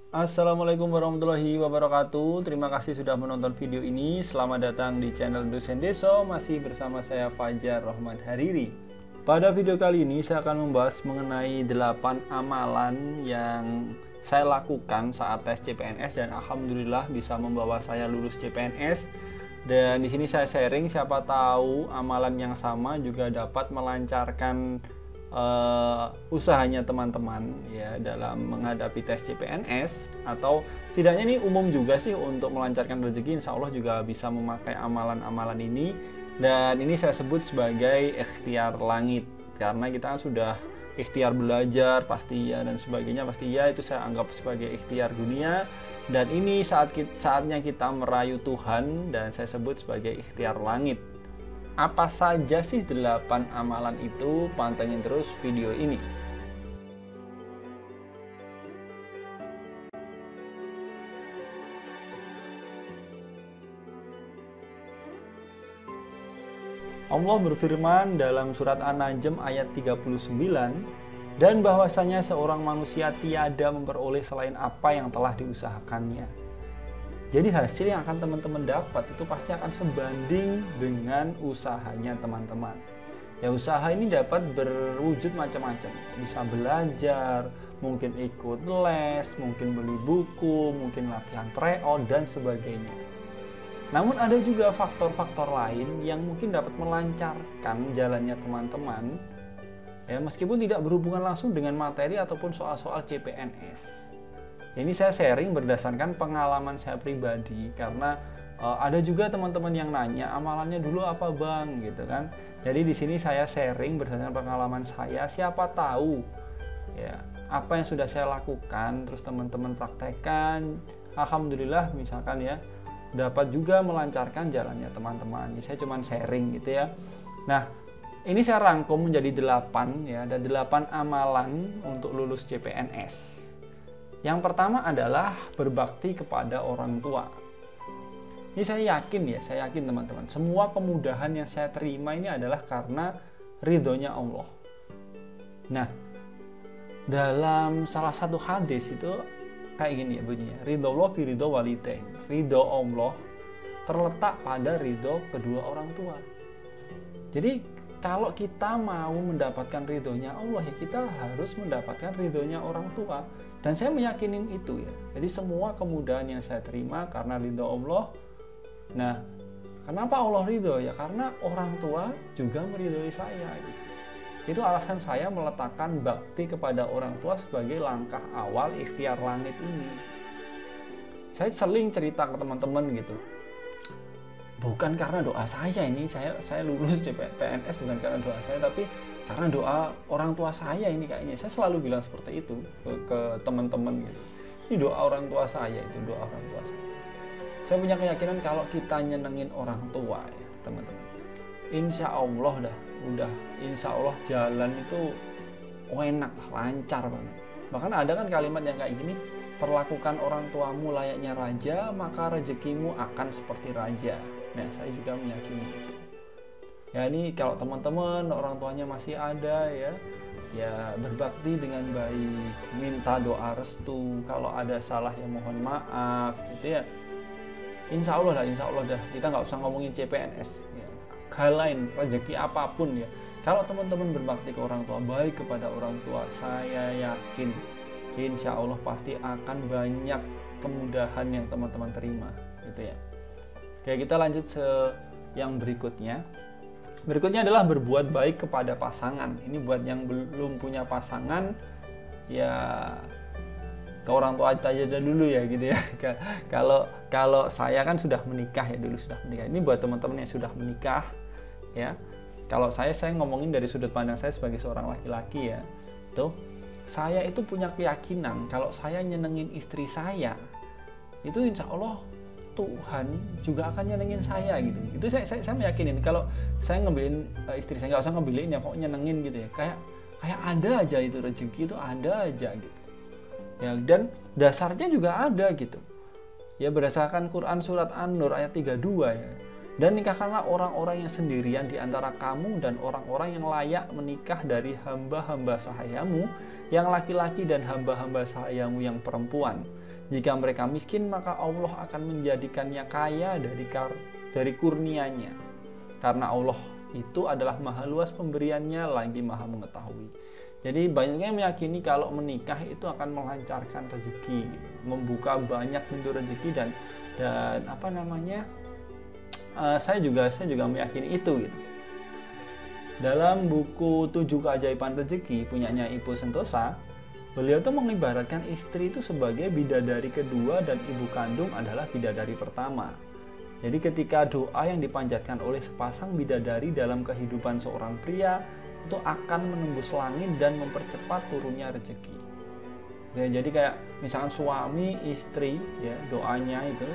Assalamualaikum warahmatullahi wabarakatuh. Terima kasih sudah menonton video ini. Selamat datang di channel Dosen Deso. Masih bersama saya Fajar Rahman Hariri. Pada video kali ini saya akan membahas mengenai 8 amalan yang saya lakukan saat tes CPNS dan alhamdulillah bisa membawa saya lulus CPNS. Dan di sini saya sharing, siapa tahu amalan yang sama juga dapat melancarkan usahanya teman-teman ya dalam menghadapi tes CPNS, atau setidaknya ini umum juga sih untuk melancarkan rezeki. Insya Allah juga bisa memakai amalan-amalan ini, dan ini saya sebut sebagai ikhtiar langit karena kita kan sudah ikhtiar belajar pasti ya dan sebagainya pasti ya, itu saya anggap sebagai ikhtiar dunia, dan ini saatnya kita merayu Tuhan dan saya sebut sebagai ikhtiar langit. Apa saja sih 8 amalan itu? Pantengin terus video ini. Allah berfirman dalam surat An-Najm ayat 39, dan bahwasanya seorang manusia tiada memperoleh selain apa yang telah diusahakannya. Jadi hasil yang akan teman-teman dapat itu pasti akan sebanding dengan usahanya teman-teman. Ya, usaha ini dapat berwujud macam-macam. Bisa belajar, mungkin ikut les, mungkin beli buku, mungkin latihan tryout dan sebagainya. Namun ada juga faktor-faktor lain yang mungkin dapat melancarkan jalannya teman-teman. Ya, meskipun tidak berhubungan langsung dengan materi ataupun soal-soal CPNS. Ini saya sharing berdasarkan pengalaman saya pribadi, karena ada juga teman-teman yang nanya amalannya dulu apa bang gitu kan. Jadi di sini saya sharing berdasarkan pengalaman saya, siapa tahu ya apa yang sudah saya lakukan terus teman-teman praktekkan, alhamdulillah misalkan ya dapat juga melancarkan jalannya teman-teman. Ini saya cuma sharing gitu ya. Nah, ini saya rangkum menjadi 8 ya, ada 8 amalan untuk lulus CPNS. Yang pertama adalah berbakti kepada orang tua. Ini saya yakin teman-teman, semua kemudahan yang saya terima ini adalah karena ridhonya Allah. Nah, dalam salah satu hadis itu kayak gini ya bunyinya, ridho Allah fi ridho walidain. Ridho Allah terletak pada ridho kedua orang tua. Jadi kalau kita mau mendapatkan ridhonya Allah ya kita harus mendapatkan ridhonya orang tua. Dan saya meyakini itu ya. Jadi semua kemudahan yang saya terima karena ridho Allah. Nah, kenapa Allah ridho? Ya karena orang tua juga meridhoi saya gitu. Itu alasan saya meletakkan bakti kepada orang tua sebagai langkah awal ikhtiar langit ini. Saya sering cerita ke teman-teman gitu. Bukan karena doa saya ini, saya lulus CPNS bukan karena doa saya, tapi karena doa orang tua saya ini kayaknya. Saya selalu bilang seperti itu ke teman-teman gitu. Ini doa orang tua saya, itu doa orang tua saya. Saya punya keyakinan kalau kita nyenengin orang tua ya teman-teman, insya Allah insya Allah jalan itu enak, lancar banget. Bahkan ada kan kalimat yang kayak gini, perlakukan orang tuamu layaknya raja, maka rezekimu akan seperti raja. Nah, saya juga meyakini itu. Ya, ini kalau teman-teman orang tuanya masih ada ya berbakti dengan baik, minta doa restu, kalau ada salah ya mohon maaf gitu ya. Insya Allah dah kita nggak usah ngomongin CPNS ya. Hal lain, rezeki apapun ya. Kalau teman-teman berbakti ke orang tua, baik kepada orang tua, saya yakin insya Allah pasti akan banyak kemudahan yang teman-teman terima gitu ya. Oke, kita lanjut yang berikutnya. Berikutnya adalah berbuat baik kepada pasangan. Ini buat yang belum punya pasangan ya ke orang tua aja dulu ya gitu ya. Kalau saya kan sudah menikah ya, dulu sudah menikah. Ini buat teman-teman yang sudah menikah ya. Kalau saya ngomongin dari sudut pandang saya sebagai seorang laki-laki ya. Tuh, saya itu punya keyakinan kalau saya nyenengin istri saya, itu insya Allah Tuhan juga akan nyenengin saya gitu. Itu saya meyakinin kalau saya ngambilin istri saya, nggak usah ngambilin ya, pokoknya nyenengin gitu ya. Kayak ada aja itu rezeki itu ada aja gitu. Ya, dan dasarnya juga ada gitu. Ya, berdasarkan Quran surat An-Nur ayat 32 ya. Dan nikahkanlah orang-orang yang sendirian di antara kamu dan orang-orang yang layak menikah dari hamba-hamba sahayamu yang laki-laki dan hamba-hamba sahayamu yang perempuan. Jika mereka miskin, maka Allah akan menjadikannya kaya dari kurnia-Nya. Karena Allah itu adalah maha luas pemberiannya, lagi maha mengetahui. Jadi banyak yang meyakini kalau menikah itu akan melancarkan rezeki, membuka banyak pintu rezeki dan saya juga meyakini itu gitu. Dalam buku 7 Keajaiban Rezeki punyanya Ibu Sentosa, beliau tuh mengibaratkan istri itu sebagai bidadari kedua dan ibu kandung adalah bidadari pertama. Jadi ketika doa yang dipanjatkan oleh sepasang bidadari dalam kehidupan seorang pria itu akan menembus langit dan mempercepat turunnya rezeki. Ya, jadi kayak misalkan suami istri ya doanya itu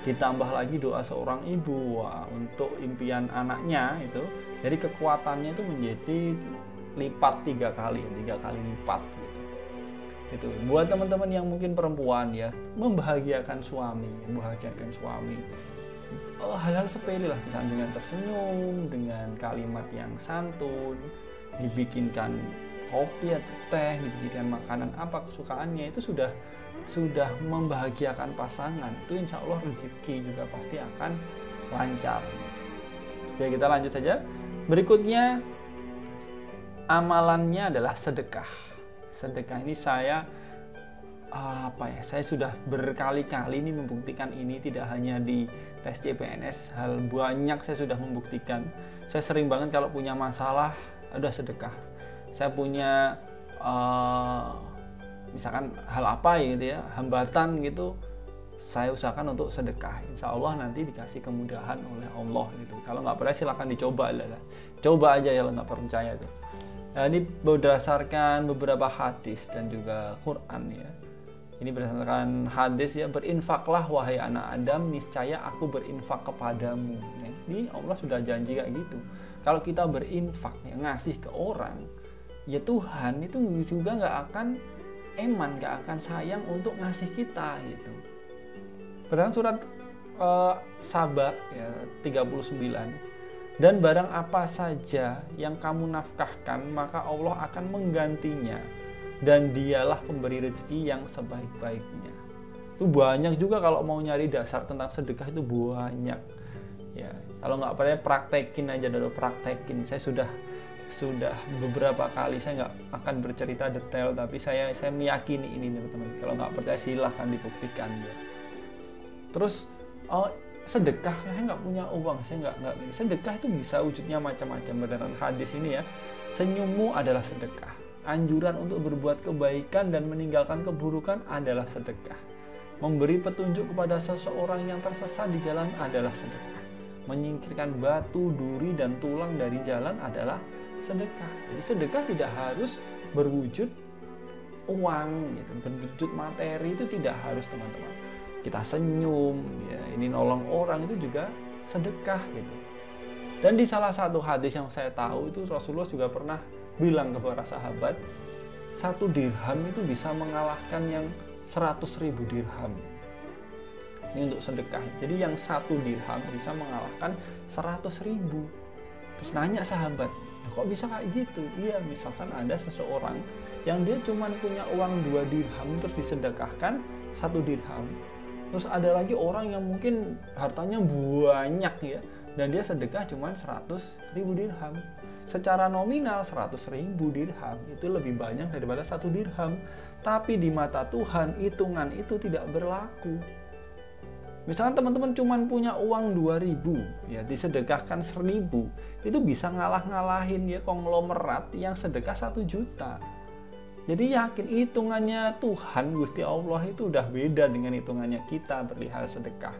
ditambah lagi doa seorang ibu untuk impian anaknya itu, jadi kekuatannya itu menjadi lipat 3 kali lipat gitu. Buat teman-teman yang mungkin perempuan ya, membahagiakan suami, hal-hal sepele lah, misalnya dengan tersenyum, dengan kalimat yang santun, dibikinkan kopi atau teh, dibikinkan makanan apa kesukaannya, itu sudah membahagiakan pasangan. Itu insya Allah rezeki juga pasti akan lancar. Oke, kita lanjut saja. Berikutnya amalannya adalah sedekah. Sedekah ini saya sudah berkali-kali ini membuktikan ini, tidak hanya di tes CPNS, hal banyak saya sudah membuktikan. Saya sering banget kalau punya masalah udah sedekah. Saya punya misalkan hal apa gitu ya, hambatan gitu, saya usahakan untuk sedekah. Insya Allah nanti dikasih kemudahan oleh Allah gitu. Kalau nggak percaya silahkan dicoba lah. Coba aja ya kalau nggak percaya tuh. Nah, ini berdasarkan beberapa hadis dan juga Quran ya. Ini berdasarkan hadis ya, berinfaklah wahai anak Adam, niscaya aku berinfak kepadamu. Ini Allah sudah janji kayak gitu. Kalau kita berinfak ya, ngasih ke orang, ya Tuhan itu juga nggak akan sayang untuk ngasih kita gitu. Berdasarkan surat Saba ya, 39, dan barang apa saja yang kamu nafkahkan maka Allah akan menggantinya, dan dialah pemberi rezeki yang sebaik-baiknya. Itu banyak juga kalau mau nyari dasar tentang sedekah itu banyak ya. Kalau nggak percaya praktekin aja dulu, praktekin. Saya sudah beberapa kali, saya nggak akan bercerita detail, tapi saya meyakini ini teman-teman. Kalau nggak percaya silahkan dibuktikan ya. Terus sedekah, saya nggak punya uang, saya nggak. Sedekah itu bisa wujudnya macam-macam. Berdasarkan hadis ini ya, senyummu adalah sedekah. Anjuran untuk berbuat kebaikan dan meninggalkan keburukan adalah sedekah. Memberi petunjuk kepada seseorang yang tersesat di jalan adalah sedekah. Menyingkirkan batu, duri, dan tulang dari jalan adalah sedekah. Jadi sedekah tidak harus berwujud uang gitu, berwujud materi, itu tidak harus teman-teman. Kita senyum ya, ini nolong orang itu juga sedekah gitu. Dan di salah satu hadis yang saya tahu itu Rasulullah juga pernah bilang kepada sahabat, 1 dirham itu bisa mengalahkan yang 100.000 dirham. Ini untuk sedekah. Jadi yang 1 dirham bisa mengalahkan 100.000. Terus nanya sahabat, kok bisa kayak gitu? Iya, misalkan ada seseorang yang dia cuma punya uang 2 dirham terus disedekahkan 1 dirham. Terus ada lagi orang yang mungkin hartanya banyak ya, dan dia sedekah cuma 100.000 dirham. Secara nominal 100.000 dirham itu lebih banyak daripada 1 dirham. Tapi di mata Tuhan hitungan itu tidak berlaku. Misalkan teman-teman cuma punya uang 2.000 ya, disedekahkan 1.000, itu bisa ngalahin ya konglomerat yang sedekah 1 juta. Jadi yakin hitungannya Tuhan Gusti Allah itu udah beda dengan hitungannya kita perihal sedekah.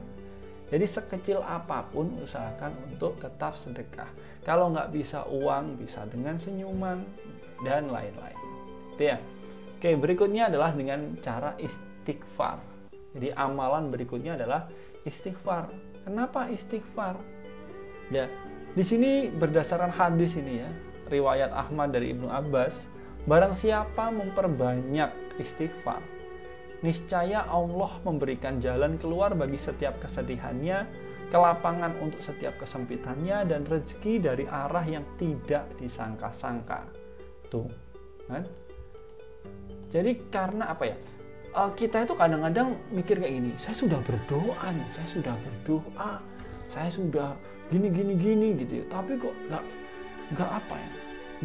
Jadi sekecil apapun usahakan untuk tetap sedekah. Kalau nggak bisa uang, bisa dengan senyuman dan lain-lain. Itu ya. Oke, berikutnya adalah dengan cara istighfar. Jadi amalan berikutnya adalah istighfar. Kenapa istighfar? Ya, di sini berdasarkan hadis ini ya, riwayat Ahmad dari Ibnu Abbas, barang siapa memperbanyak istighfar, niscaya Allah memberikan jalan keluar bagi setiap kesedihannya, kelapangan untuk setiap kesempitannya, dan rezeki dari arah yang tidak disangka-sangka. Tuh, kan? Jadi karena apa ya? kita itu kadang-kadang mikir kayak gini, saya sudah berdoa nih, saya sudah gini gitu ya, tapi kok nggak apa ya,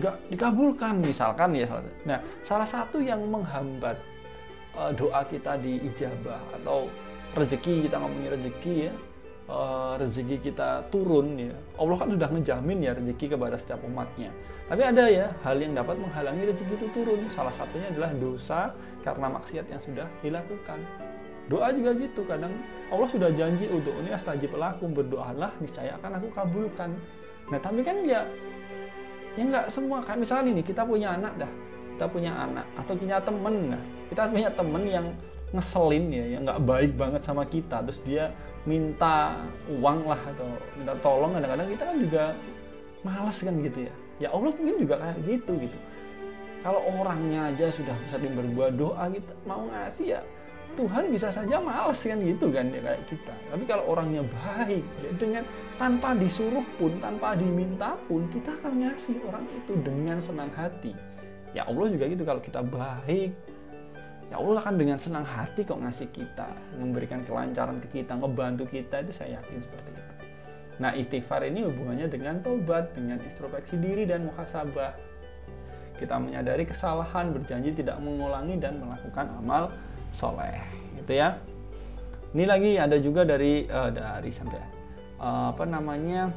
nggak dikabulkan misalkan ya. Nah, salah satu yang menghambat doa kita diijabah atau rezeki, kita ngomongin rezeki ya, rezeki kita turun ya, Allah kan sudah ngejamin ya rezeki kepada setiap umatnya. Tapi ada ya hal yang dapat menghalangi rezeki itu turun. Salah satunya adalah dosa karena maksiat yang sudah dilakukan. Doa juga gitu, kadang Allah sudah janji untuk ini astajib lakum, berdoalah niscaya akan aku kabulkan. Nah tapi kan ya nggak semua. Kayak misalnya ini, kita punya anak atau punya temen, kita punya temen yang ngeselin ya, yang nggak baik banget sama kita, terus dia minta uang lah atau minta tolong, kadang-kadang kita kan juga malas kan gitu ya. Ya Allah mungkin juga kayak gitu. Kalau orangnya aja sudah bisa berbuat doa, kita mau ngasih ya Tuhan bisa saja malas kan gitu kan ya, kayak kita. Tapi kalau orangnya baik ya, dengan tanpa disuruh pun, tanpa diminta pun, kita akan ngasih orang itu dengan senang hati. Ya Allah juga gitu, kalau kita baik ya Allah akan dengan senang hati kok ngasih kita, memberikan kelancaran ke kita, ngebantu kita, itu saya yakin seperti itu. Nah istighfar ini hubungannya dengan tobat, dengan introspeksi diri dan muhasabah. Kita menyadari kesalahan, berjanji tidak mengulangi dan melakukan amal soleh, gitu ya. Ini lagi ada juga dari sampai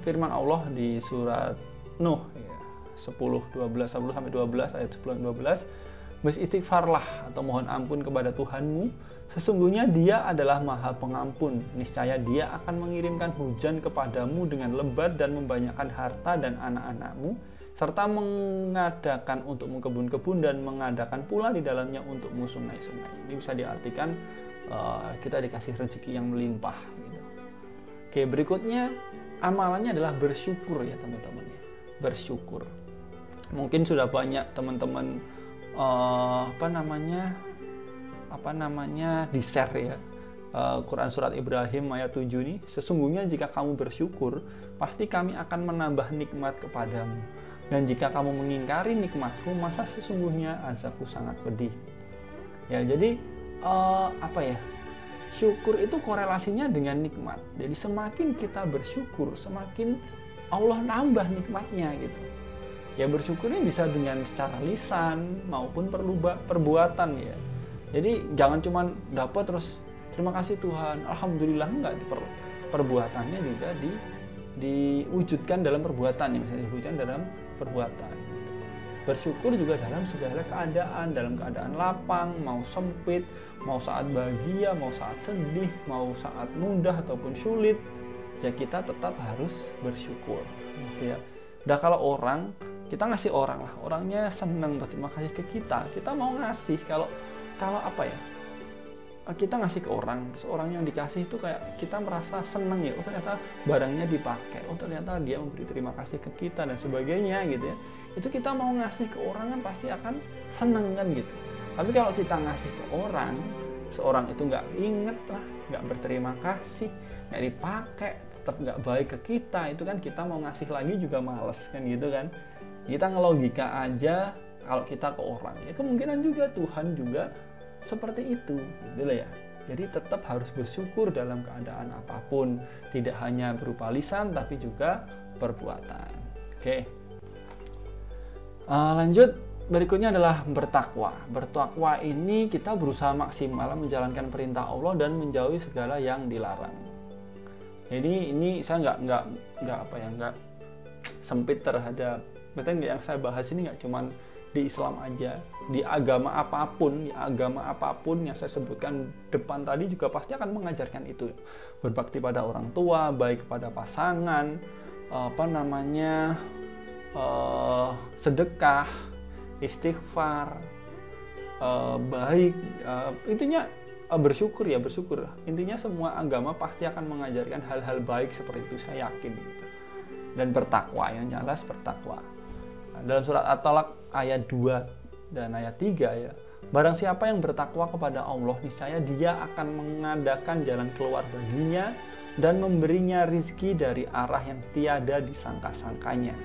firman Allah di surat Nuh ya, 10 sampai 12 ayat 10 12. Beristighfarlah atau mohon ampun kepada Tuhanmu, sesungguhnya Dia adalah Maha Pengampun. Niscaya Dia akan mengirimkan hujan kepadamu dengan lebat dan membanyakkan harta dan anak-anakmu, serta mengadakan untukmu kebun-kebun dan mengadakan pula di dalamnya untukmu sungai-sungai. Ini bisa diartikan kita dikasih rezeki yang melimpah gitu. Oke, berikutnya amalannya adalah bersyukur ya teman-teman ya. Bersyukur. Mungkin sudah banyak teman-teman di share ya, Quran surat Ibrahim ayat 7 ini, sesungguhnya jika kamu bersyukur pasti kami akan menambah nikmat kepadamu, dan jika kamu mengingkari nikmatku masa sesungguhnya azabku sangat pedih. Ya jadi syukur itu korelasinya dengan nikmat. Jadi semakin kita bersyukur, semakin Allah nambah nikmatnya gitu. Ya bersyukurnya bisa dengan secara lisan maupun perbuatan ya. Jadi jangan cuma dapat terus terima kasih Tuhan, alhamdulillah, enggak. Perbuatannya juga diwujudkan dalam perbuatan ya, misalnya diwujudkan dalam perbuatan. Bersyukur juga dalam segala keadaan, dalam keadaan lapang, mau sempit, mau saat bahagia, mau saat sedih, mau saat mudah ataupun sulit, ya kita tetap harus bersyukur gitu ya. Nah kalau kita ngasih orang lah, orangnya senang berterima kasih ke kita mau ngasih. Kalau kita ngasih ke orang, terus orang yang dikasih itu kayak kita merasa senang ya, ternyata barangnya dipakai, ternyata dia memberi terima kasih ke kita dan sebagainya gitu ya. Itu kita mau ngasih ke orang kan pasti akan senang kan gitu. Tapi kalau kita ngasih ke orang, seorang itu nggak inget lah, nggak berterima kasih, nggak dipakai, tetap nggak baik ke kita, itu kan kita mau ngasih lagi juga males kan gitu kan. Kita ngelogika aja, kalau kita ke orang ya kemungkinan juga Tuhan juga seperti itu gitu ya. Jadi tetap harus bersyukur dalam keadaan apapun, tidak hanya berupa lisan tapi juga perbuatan. Oke. Lanjut, berikutnya adalah bertakwa. Bertakwa ini kita berusaha maksimal menjalankan perintah Allah dan menjauhi segala yang dilarang. Jadi ini saya nggak sempit terhadap, yang saya bahas ini nggak cuman di Islam aja, di agama apapun yang saya sebutkan depan tadi juga pasti akan mengajarkan itu. Berbakti pada orang tua, baik kepada pasangan, sedekah, istighfar, baik, intinya bersyukur. Intinya semua agama pasti akan mengajarkan hal-hal baik seperti itu, saya yakin gitu. Dan bertakwa, yang jelas bertakwa. Dalam surat At-Talaq ayat 2 dan ayat 3 ya. Barang siapa yang bertakwa kepada Allah, niscaya Dia akan mengadakan jalan keluar baginya dan memberinya rizki dari arah yang tiada disangka-sangkanya.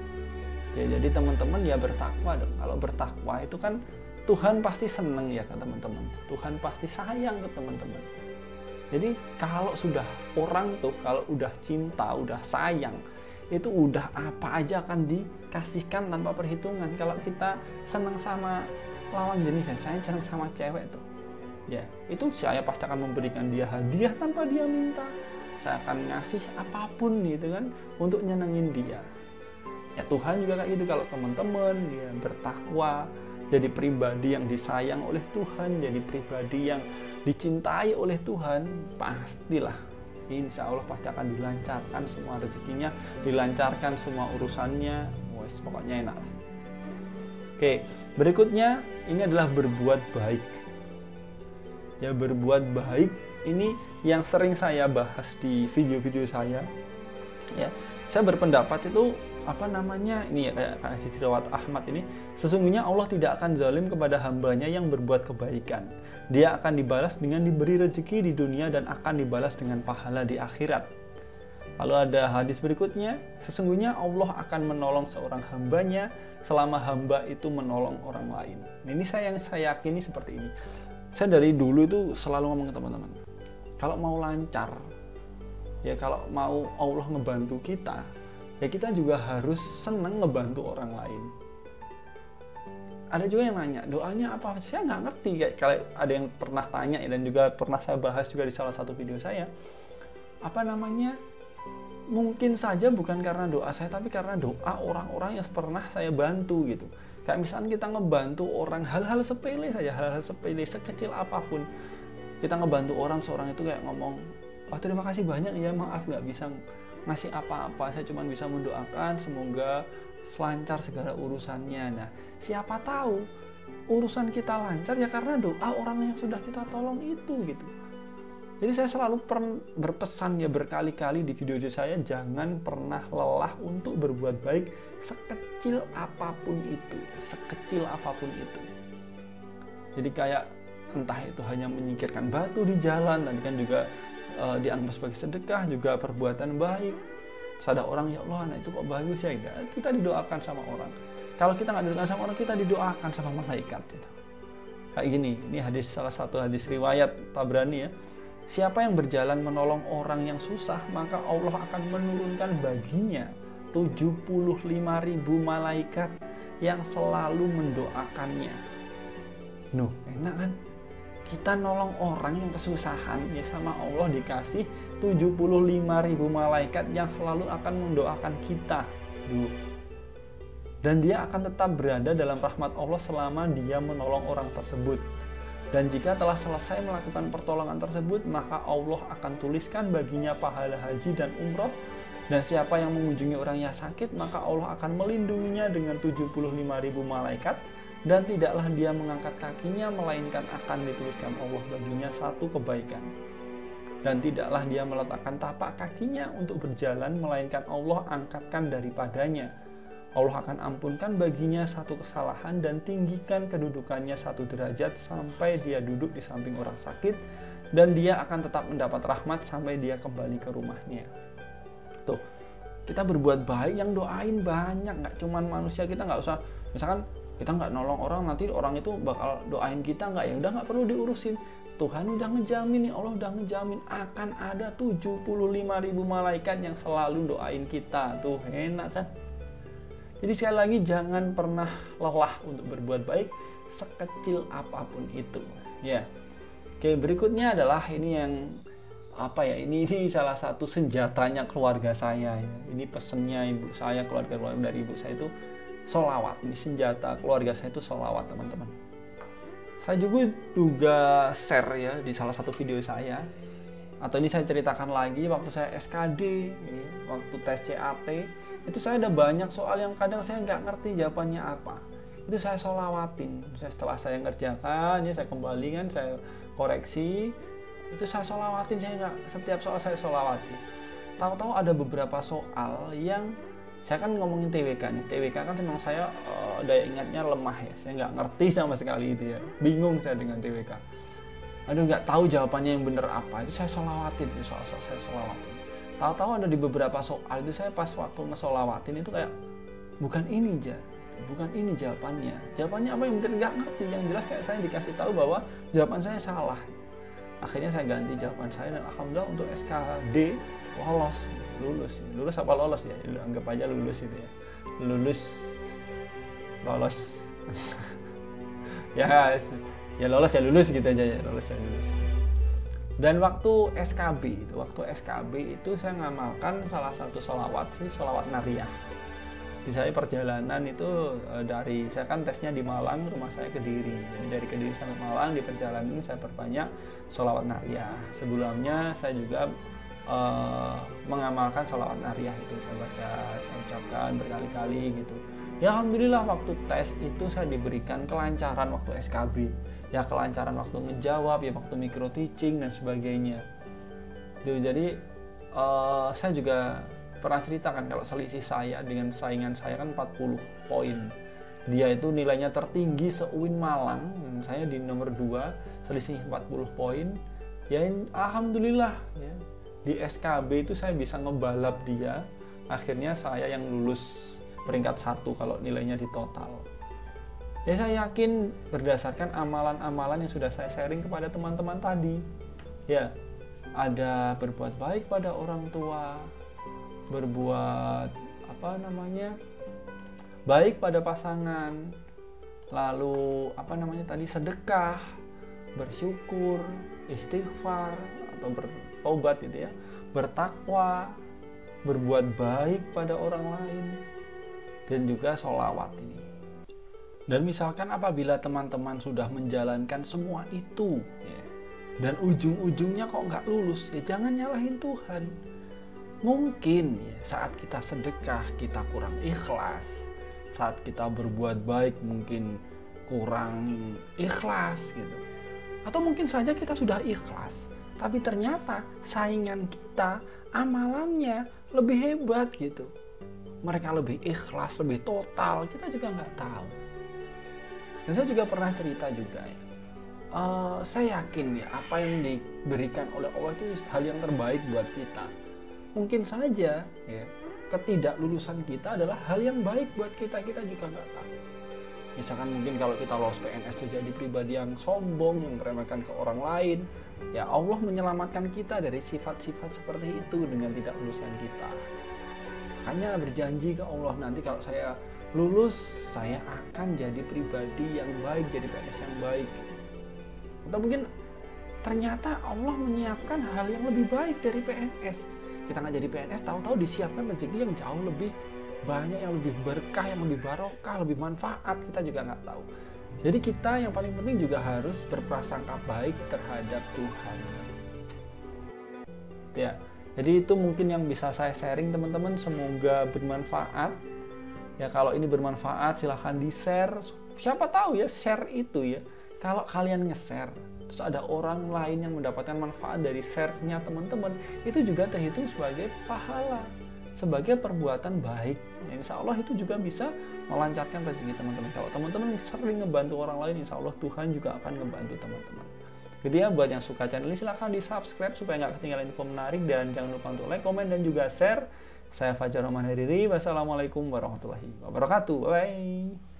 Ya, jadi teman-teman ya bertakwa dong. Kalau bertakwa itu kan Tuhan pasti seneng ya ke teman-teman. Tuhan pasti sayang ke teman-teman. Jadi kalau sudah orang tuh, kalau udah cinta, udah sayang, itu udah apa aja akan dikasihkan tanpa perhitungan. Kalau kita senang sama lawan jenis, saya senang sama cewek tuh, ya itu saya pasti akan memberikan dia hadiah tanpa dia minta. Saya akan ngasih apapun gitu kan untuk nyenengin dia. Ya Tuhan juga kayak gitu. Kalau teman-teman dia bertakwa, jadi pribadi yang disayang oleh Tuhan, jadi pribadi yang dicintai oleh Tuhan, pastilah insya Allah pasti akan dilancarkan semua rezekinya, dilancarkan semua urusannya. Wes pokoknya enak lah. Oke, berikutnya ini adalah berbuat baik. Ya, berbuat baik ini yang sering saya bahas di video-video saya. Ya, saya berpendapat itu ini ya kayak hadis riwayat Ahmad ini, sesungguhnya Allah tidak akan zalim kepada hambanya yang berbuat kebaikan. Dia akan dibalas dengan diberi rezeki di dunia dan akan dibalas dengan pahala di akhirat. Lalu ada hadis berikutnya, sesungguhnya Allah akan menolong seorang hambanya selama hamba itu menolong orang lain. Ini yang saya yakini seperti ini. Saya dari dulu itu selalu ngomong ke teman-teman, kalau mau lancar, ya kalau mau Allah ngebantu kita, ya kita juga harus senang ngebantu orang lain. Ada juga yang nanya, doanya apa? Saya nggak ngerti. Kayak kalau ada yang pernah tanya dan juga pernah saya bahas juga di salah satu video saya. Mungkin saja bukan karena doa saya, tapi karena doa orang-orang yang pernah saya bantu gitu. Kayak misalnya kita ngebantu orang hal-hal sepele saja, hal-hal sepele sekecil apapun. Kita ngebantu orang, seorang itu kayak ngomong, terima kasih banyak ya, maaf nggak bisa ngasih apa-apa, saya cuma bisa mendoakan semoga lancar segala urusannya. Nah, siapa tahu urusan kita lancar ya karena doa orang yang sudah kita tolong itu gitu. Jadi saya selalu berpesan ya berkali-kali di video saya, jangan pernah lelah untuk berbuat baik sekecil apapun itu, sekecil apapun itu. Jadi kayak entah itu hanya menyingkirkan batu di jalan, dan kan juga dianggap sebagai sedekah, juga perbuatan baik. Terus ada orang, ya Allah, nah itu kok bagus ya, kita didoakan sama orang. Kalau kita nggak didoakan sama orang, kita didoakan sama malaikat gitu. Kayak gini, ini salah satu hadis riwayat Tabrani ya. Siapa yang berjalan menolong orang yang susah, maka Allah akan menurunkan baginya 75.000 malaikat yang selalu mendoakannya. Nuh, enak kan? Kita nolong orang yang kesusahan, ya sama Allah dikasih 75.000 malaikat yang selalu akan mendoakan kita. Duh. Dan dia akan tetap berada dalam rahmat Allah selama dia menolong orang tersebut. Dan jika telah selesai melakukan pertolongan tersebut, maka Allah akan tuliskan baginya pahala haji dan umroh. Dan siapa yang mengunjungi orang yang sakit, maka Allah akan melindunginya dengan 75.000 malaikat. Dan tidaklah dia mengangkat kakinya, melainkan akan dituliskan Allah baginya satu kebaikan. Dan tidaklah dia meletakkan tapak kakinya untuk berjalan, melainkan Allah angkatkan daripadanya. Allah akan ampunkan baginya satu kesalahan dan tinggikan kedudukannya 1 derajat sampai dia duduk di samping orang sakit, dan dia akan tetap mendapat rahmat sampai dia kembali ke rumahnya. Tuh, kita berbuat baik yang doain banyak, nggak cuman manusia. Kita nggak usah, misalkan kita nggak nolong orang, nanti orang itu bakal doain kita nggak, ya udah nggak perlu diurusin. Tuhan udah ngejamin nih, Allah udah ngejamin akan ada 75.000 malaikat yang selalu doain kita. Tuh enak kan? Jadi sekali lagi, jangan pernah lelah untuk berbuat baik sekecil apapun itu. Ya. Oke, berikutnya adalah ini yang ini salah satu senjatanya keluarga saya. Ya. Ini pesennya ibu saya, keluarga dari ibu saya itu sholawat. Ini senjata keluarga saya itu sholawat, teman-teman. Saya juga share ya di salah satu video saya. Atau ini saya ceritakan lagi waktu saya SKD, waktu tes CAT, itu saya ada banyak soal yang kadang saya nggak ngerti jawabannya apa. Itu saya sholawatin. Setelah saya ngerjakan, ya saya kembalikan, saya koreksi, itu saya sholawatin. Setiap soal saya sholawatin. Tahu-tahu ada beberapa soal yang saya kan ngomongin TWK nih. TWK kan memang saya daya ingatnya lemah ya. Saya nggak ngerti sama sekali itu ya. Bingung saya dengan TWK. Aduh, nggak tahu jawabannya yang benar apa. Itu saya sholawatin, soal-soal saya sholawatin. Tahu-tahu ada di beberapa soal itu saya pas waktu ngesolawatin itu kayak bukan ini aja. bukan ini jawabannya. Jawabannya apa yang benar, nggak ngerti. Yang jelas kayak saya dikasih tahu bahwa jawaban saya salah. Akhirnya saya ganti jawaban saya dan alhamdulillah untuk SKD lulus apa lolos ya, anggap aja lulus itu ya, lolos ya lulus gitu aja ya, lulus. Dan waktu SKB itu saya ngamalkan salah satu sholawat Nariyah. Di saya perjalanan itu saya kan tesnya di Malang, rumah saya Kediri. Jadi dari Kediri sampai Malang di perjalanan saya perbanyak sholawat Nariyah. Sebelumnya saya juga mengamalkan sholawat Nariyah itu, saya baca, saya ucapkan berkali-kali gitu. Ya alhamdulillah waktu tes itu saya diberikan kelancaran waktu SKB. Ya kelancaran waktu menjawab, ya waktu micro teaching dan sebagainya. Jadi saya juga pernah ceritakan kalau selisih saya dengan saingan saya kan 40 poin. Dia itu nilainya tertinggi se-UIN Malang, dan saya di nomor 2, selisih 40 poin. Ya alhamdulillah ya. Di SKB itu saya bisa ngebalap dia. Akhirnya saya yang lulus peringkat 1 kalau nilainya di total. Ya saya yakin berdasarkan amalan-amalan yang sudah saya sharing kepada teman-teman tadi. Ya, ada berbuat baik pada orang tua, berbuat baik pada pasangan, lalu sedekah, bersyukur, istighfar atau bertobat gitu ya, bertakwa, berbuat baik pada orang lain, dan juga sholawat ini. Dan misalkan apabila teman-teman sudah menjalankan semua itu ya, dan ujung-ujungnya kok nggak lulus, ya jangan nyalahin Tuhan. Mungkin ya, saat kita sedekah kita kurang ikhlas, saat kita berbuat baik mungkin kurang ikhlas gitu, atau mungkin saja kita sudah ikhlas tapi ternyata saingan kita amalannya lebih hebat gitu, mereka lebih ikhlas, lebih total, kita juga nggak tahu. Dan saya juga pernah cerita juga ya, saya yakin ya apa yang diberikan oleh Allah itu hal yang terbaik buat kita. Mungkin saja ya, ketidaklulusan kita adalah hal yang baik buat kita juga nggak tahu. Misalkan mungkin kalau kita lolos PNS itu jadi pribadi yang sombong, yang meremehkan ke orang lain, ya Allah menyelamatkan kita dari sifat-sifat seperti itu dengan tidak lulusan kita. Makanya berjanji ke Allah, nanti kalau saya lulus, saya akan jadi pribadi yang baik, jadi PNS yang baik. Atau mungkin ternyata Allah menyiapkan hal yang lebih baik dari PNS. Kita nggak jadi PNS, tahu-tahu disiapkan rezeki yang jauh lebih banyak, yang lebih berkah, yang lebih barokah, lebih manfaat, kita juga nggak tahu. Jadi kita yang paling penting juga harus berprasangka baik terhadap Tuhan. Ya, jadi itu mungkin yang bisa saya sharing teman-teman, semoga bermanfaat. Ya kalau ini bermanfaat silahkan di-share. Siapa tahu ya share itu ya, kalau kalian nge-share terus ada orang lain yang mendapatkan manfaat dari share-nya teman-teman, itu juga terhitung sebagai pahala, sebagai perbuatan baik. Insya Allah itu juga bisa melancarkan rezeki teman-teman. Kalau teman-teman sering ngebantu orang lain, insya Allah Tuhan juga akan ngebantu teman-teman. Jadi ya, buat yang suka channel ini silahkan di subscribe supaya nggak ketinggalan info menarik, dan jangan lupa untuk like, komen, dan juga share. Saya Fajar Rahman Hariri. Wassalamualaikum warahmatullahi wabarakatuh. Bye.